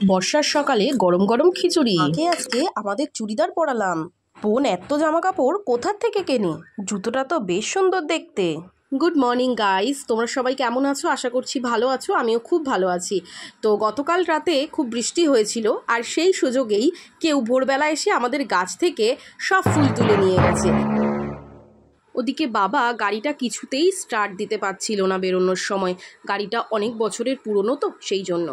বর্ষার সকালে গরম গরম খিচুড়ি। আগে আজকে আমাদের চুড়িদার পরালাম। বোন এত জামা কাপড় কোথার থেকে কেনে? জুতোটা তো বেশ সুন্দর দেখতে। গুড মর্নিং গাইস, তোমরা সবাই কেমন আছো? আশা করছি ভালো আছো, আমিও খুব ভালো আছি। তো গতকাল রাতে খুব বৃষ্টি হয়েছিল, আর সেই সুযোগেই কেউ ভোরবেলা এসে আমাদের গাছ থেকে সব ফুল তুলে নিয়ে গেছে। ওদিকে বাবা গাড়িটা কিছুতেই স্টার্ট দিতে পারছিল না বেরোনোর সময়। গাড়িটা অনেক বছরের পুরনো তো সেই জন্য।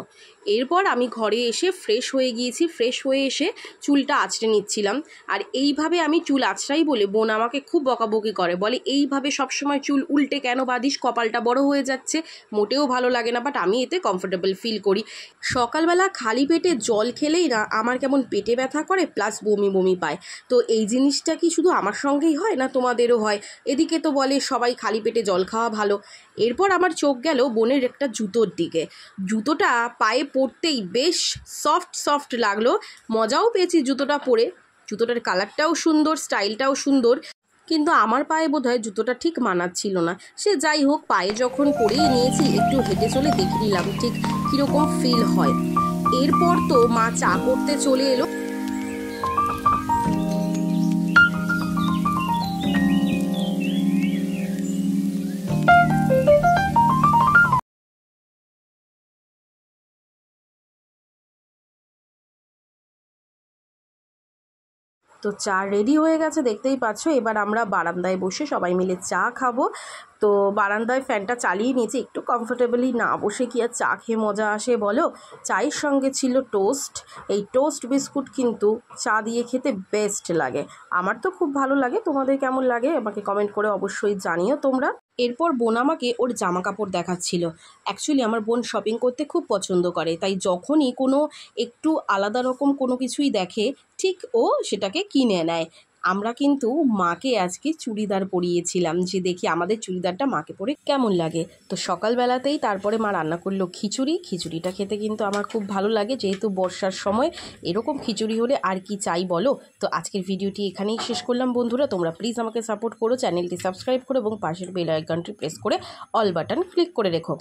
এরপর আমি ঘরে এসে ফ্রেশ হয়ে গিয়েছি। ফ্রেশ হয়ে এসে চুলটা আঁচড়ে নিচ্ছিলাম। আর এইভাবে আমি চুল আঁচড়াই বলে বোন আমাকে খুব বকাবকি করে, বলে এইভাবে সবসময় চুল উল্টে কেন বাঁধিস, কপালটা বড় হয়ে যাচ্ছে। মোটেও ভালো লাগে না, বাট আমি এতে কমফোর্টেবল ফিল করি। সকালবেলা খালি পেটে জল খেলেই না আমার কেমন পেটে ব্যথা করে, প্লাস বমি বমি পায়। তো এই জিনিসটা কি শুধু আমার সঙ্গেই হয় না তোমাদেরও হয়? এদিকে তো বলে সবাই খালি পেটে জল খাওয়া ভালো। এরপর আমার চোখ গেল বোনের একটা জুতোর দিকে। জুতোটা পায়ে পরতেই বেশ সফট সফট লাগলো, মজাও পেয়েছি জুতোটা পরে। জুতোটার কালারটাও সুন্দর, স্টাইলটাও সুন্দর, কিন্তু আমার পায়ে বোধহয় জুতোটা ঠিক মানাচ্ছিল না। সে যাই হোক, পায়ে যখন পরেই নিয়েছি একটু হেঁটে চলে দেখে নিলাম ঠিক কীরকম ফিল হয়। এরপর তো মা চা করতে চলে এলো। তো চা রেডি হয়ে গেছে দেখতেই পাচ্ছ। এবার আমরা বারান্দায় বসে সবাই মিলে চা খাবো। তো বারান্দায় ফ্যানটা চালিয়ে নিয়েছি, একটু কমফোর্টেবলি না বসে কি আর চা খেয়ে মজা আসে বলো। চায়ের সঙ্গে ছিল টোস্ট। এই টোস্ট বিস্কুট কিন্তু চা দিয়ে খেতে বেস্ট লাগে। আমার তো খুব ভালো লাগে, তোমাদের কেমন লাগে আমাকে কমেন্ট করে অবশ্যই জানিও তোমরা। এরপর বোন আমাকে ওর জামা কাপড় দেখাচ্ছিল। অ্যাকচুয়ালি আমার বোন শপিং করতে খুব পছন্দ করে, তাই যখনই কোনো একটু আলাদা রকম কোনো কিছুই দেখে ঠিক ও সেটাকে কিনে নেয়। আমরা কিন্তু মাকে আজকে চুড়িদার পরিয়েছিলাম, যে দেখি আমাদের চুড়িদারটা মাকে পরে কেমন লাগে। তো সকালবেলাতেই তারপরে মা রান্না করলো খিচুড়ি। খিচুড়িটা খেতে কিন্তু আমার খুব ভালো লাগে, যেহেতু বর্ষার সময় এরকম খিচুড়ি হলে আর কি চাই বলো। তো আজকের ভিডিওটি এখানেই শেষ করলাম বন্ধুরা। তোমরা প্লিজ আমাকে সাপোর্ট করো, চ্যানেলটি সাবস্ক্রাইব করো এবং পাশের বেল আইকনটি প্রেস করে অল বাটন ক্লিক করে রেখো।